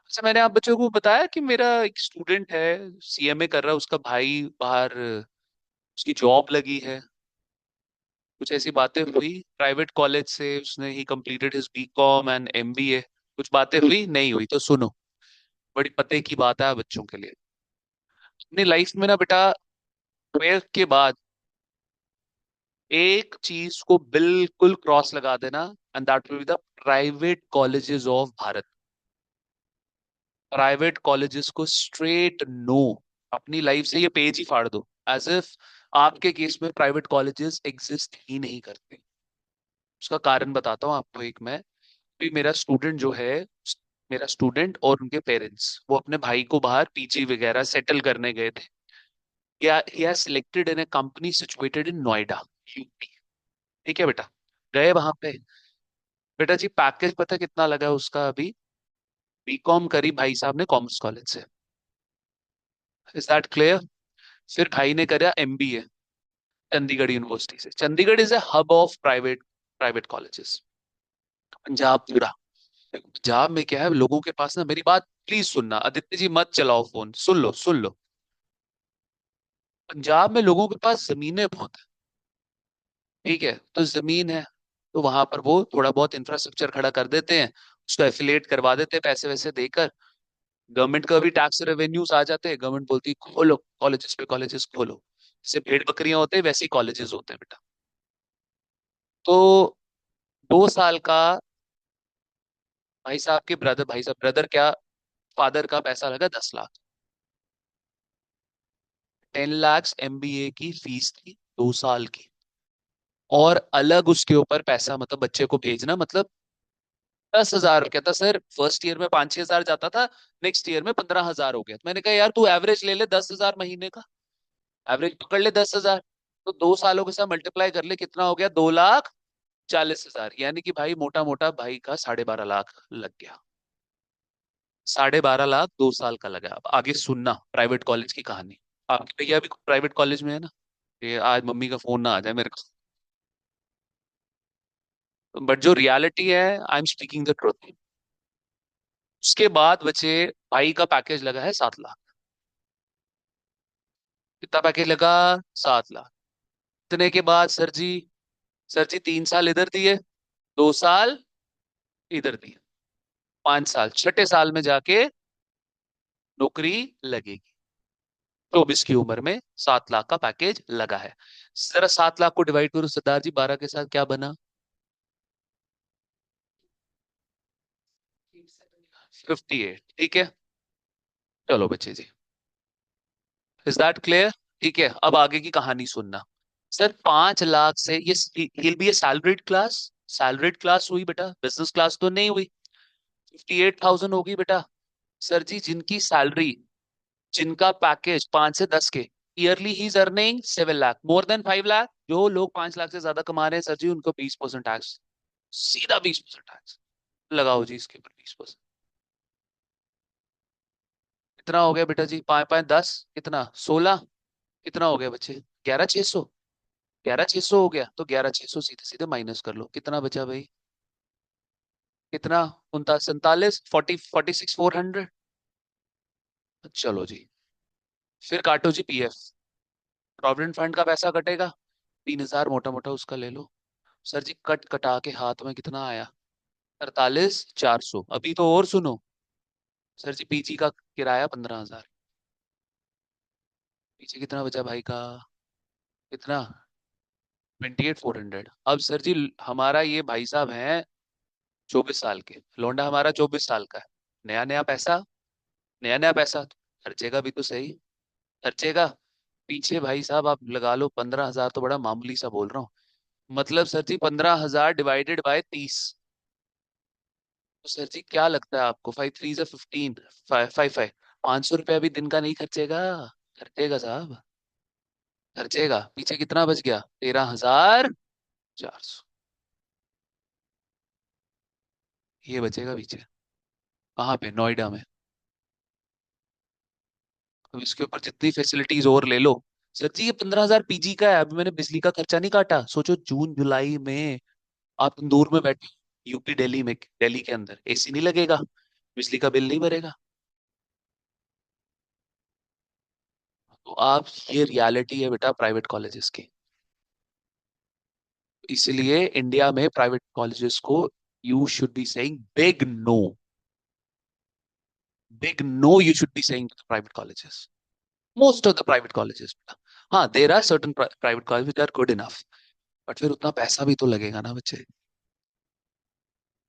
अच्छा, मैंने आप बच्चों को बताया कि मेरा एक स्टूडेंट है, सीएमए कर रहा है, उसका भाई बाहर, उसकी जॉब लगी है। कुछ ऐसी बातें हुई, प्राइवेट कॉलेज से उसने ही completed his BCom and MBA. कुछ बातें हुई नहीं हुई तो सुनो, बड़ी पते की बात है बच्चों के लिए। अपनी लाइफ में ना बेटा, 12th के बाद एक चीज को बिल्कुल क्रॉस लगा देना, and that will be the private colleges of Bharat. Private colleges को स्ट्रेट नो। अपनी लाइफ से ये पेज ही फाड़ दो, एज इफ आपके केस में प्राइवेट कॉलेजेस एग्जिस्ट ही नहीं करते। उसका कारण बताता हूँ आपको एक मैं। भी मेरा स्टूडेंट जो है, मेरा स्टूडेंट और उनके पेरेंट्स वो अपने भाई को बाहर पीजी वगैरह सेटल करने गए थे। या he has selected in A company situated in Noida, UP. ठीक है बेटा, गए वहां पे। बेटा जी पैकेज पता कितना लगा है उसका अभी? बीकॉम करी भाई साहब ने कॉमर्स कॉलेज से। Is that clear? फिर भाई ने करा एमबीए चंडीगढ़ यूनिवर्सिटी से। Chandigarh is a hub of private private colleges. Punjab पूरा। पंजाब में क्या है, लोगों के पास ना, मेरी बात प्लीज सुनना आदित्य जी, मत चलाओ फोन, सुन लो सुन लो। पंजाब में लोगों के पास जमीनें बहुत है। ठीक है, तो जमीन है, तो वहां पर वो थोड़ा बहुत इंफ्रास्ट्रक्चर खड़ा कर देते हैं, उसको एफिलिएट करवा देते हैं पैसे वैसे देकर। गवर्नमेंट का भी टैक्स रेवेन्यूज आ जाते हैं, गवर्नमेंट बोलती है खोलो कॉलेजेस पे कॉलेजेस खोलो। जैसे भेड़ बकरियां होते हैं वैसे ही कॉलेजेस होते हैं बेटा। तो 2 साल का भाई साहब के ब्रदर, भाई साहब ब्रदर क्या, फादर का पैसा लगा 10 लाख। 10 लाख एमबीए की फीस थी 2 साल की। और अलग उसके ऊपर पैसा, मतलब बच्चे को भेजना, मतलब 10,000 क्या था सर, फर्स्ट ईयर में 5-6 हजार जाता था, नेक्स्ट ईयर में 15,000 हो गया। तो मैंने कहा यार तू एवरेज ले ले 10,000 महीने का, एवरेज पकड़ ले 10,000। तो 2 सालों के साथ मल्टीप्लाई कर ले, कितना हो गया, 2,40,000। यानी कि भाई मोटा मोटा भाई का 12.5 लाख लग गया। 12.5 लाख 2 साल का लगा। अब आगे सुनना प्राइवेट कॉलेज की कहानी। आपके भैया भी प्राइवेट कॉलेज में है ना? ये आज मम्मी का फोन ना आ जाए मेरे को, बट जो रियलिटी है, I am speaking the truth. उसके बाद बचे, भाई का पैकेज लगा है 7 लाख। कितना पैकेज लगा? 7 लाख। इतने के बाद सर जी 3 साल इधर दिए, 2 साल इधर दिए, 5 साल, छठे साल में जाके नौकरी लगेगी। 24 की उम्र में 7 लाख का पैकेज लगा है। जरा 7 लाख को डिवाइड करो सरदार जी 12 के साथ, क्या बना? 58। ठीक है, चलो बच्चे जी, इज दैट क्लियर? ठीक है, अब आगे की कहानी सुनना। सर 5 लाख से ये, he'll be a salaried class. Salaried class हुई बेटा, बिजनेस क्लास तो नहीं हुई। 58,000 होगी बेटा। सर जी जिनकी सैलरी, जिनका पैकेज 5 से 10 के, yearly he is earning 7 lakh, more than 5 lakh. जो लोग 5 लाख से ज्यादा कमा रहे हैं सर जी, उनको 20% टैक्स, सीधा 20% टैक्स लगाओ जी इसके ऊपर 20%। कितना हो गया बेटा जी, 5 5 10, कितना, 16। कितना हो गया बच्चे? 11,600। 11,600 हो गया, तो 11,600 सीधे सीधे माइनस कर लो, कितना बचा भाई? कितना? 47, 46,400। चलो जी, फिर काटो जी पीएफ, प्रोविडेंट फंड का पैसा कटेगा, 3,000 मोटा मोटा उसका ले लो। सर जी कट कटा के हाथ में कितना आया? 48,400। अभी तो और सुनो, सर जी पीजी का किराया 15,000। पीछे कितना बचा भाई का? कितना? 28,400। अब सर जी हमारा ये भाई साहब हैं 24 साल के, लौंडा हमारा 24 साल का है। नया नया पैसा, नया नया पैसा, खर्चेगा भी तो सही, खर्चेगा। पीछे भाई साहब आप लगा लो 15,000, तो बड़ा मामूली सा बोल रहा हूँ। मतलब सर जी 15,000 डिवाइडेड बाय 30। तो सर जी क्या लगता है आपको, 5 3 15, 5 5 500 रुपया भी दिन का नहीं खर्चेगा? खर्चेगा साहब, खर्चेगा। पीछे कितना बच गया? 13,400। ये बचेगा पीछे, कहाँ पे? नोएडा में। अब इसके ऊपर जितनी फैसिलिटीज और ले लो। सर जी ये 15,000 पीजी का है, अभी मैंने बिजली का खर्चा नहीं काटा। सोचो जून जुलाई में आप तंदूर में बैठे, यूपी दिल्ली में, दिल्ली के अंदर एसी नहीं लगेगा, बिजली का बिल नहीं भरेगा। तो आप, ये रियलिटी है बेटा प्राइवेट कॉलेजेस की। इसलिए इंडिया में प्राइवेट कॉलेजेस को you should be saying big no. Big no you should be saying to private colleges, most of the private colleges. हाँ, there are certain private college which are good enough, but फिर उतना पैसा भी तो लगेगा ना बच्चे।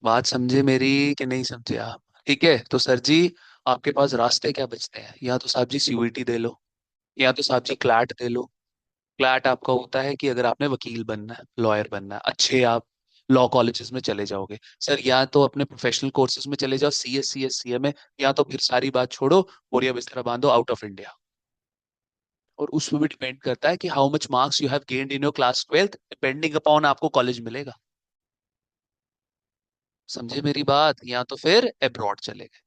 बात समझे मेरी कि नहीं समझे आप? ठीक है, तो सर जी, आपके पास रास्ते क्या बचते हैं? या तो साहब जी सीयूईटी दे लो, या तो साहब जी क्लैट दे लो। क्लैट आपका होता है कि अगर आपने वकील बनना है, लॉयर बनना है, अच्छे आप लॉ कॉलेजेस में चले जाओगे सर, या तो अपने प्रोफेशनल कोर्सेज में चले जाओ, सीएस में, या तो फिर सारी बात छोड़ो, बोरिया बिस्तरा बांधो, आउट ऑफ इंडिया। और उसमें भी डिपेंड करता है कि how much marks you have gained in your class 12th, depending upon आपको कॉलेज मिलेगा। समझे मेरी बात? या तो फिर अब्रॉड चले गए।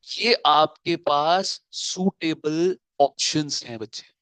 ये आपके पास सूटेबल ऑप्शंस हैं बच्चे।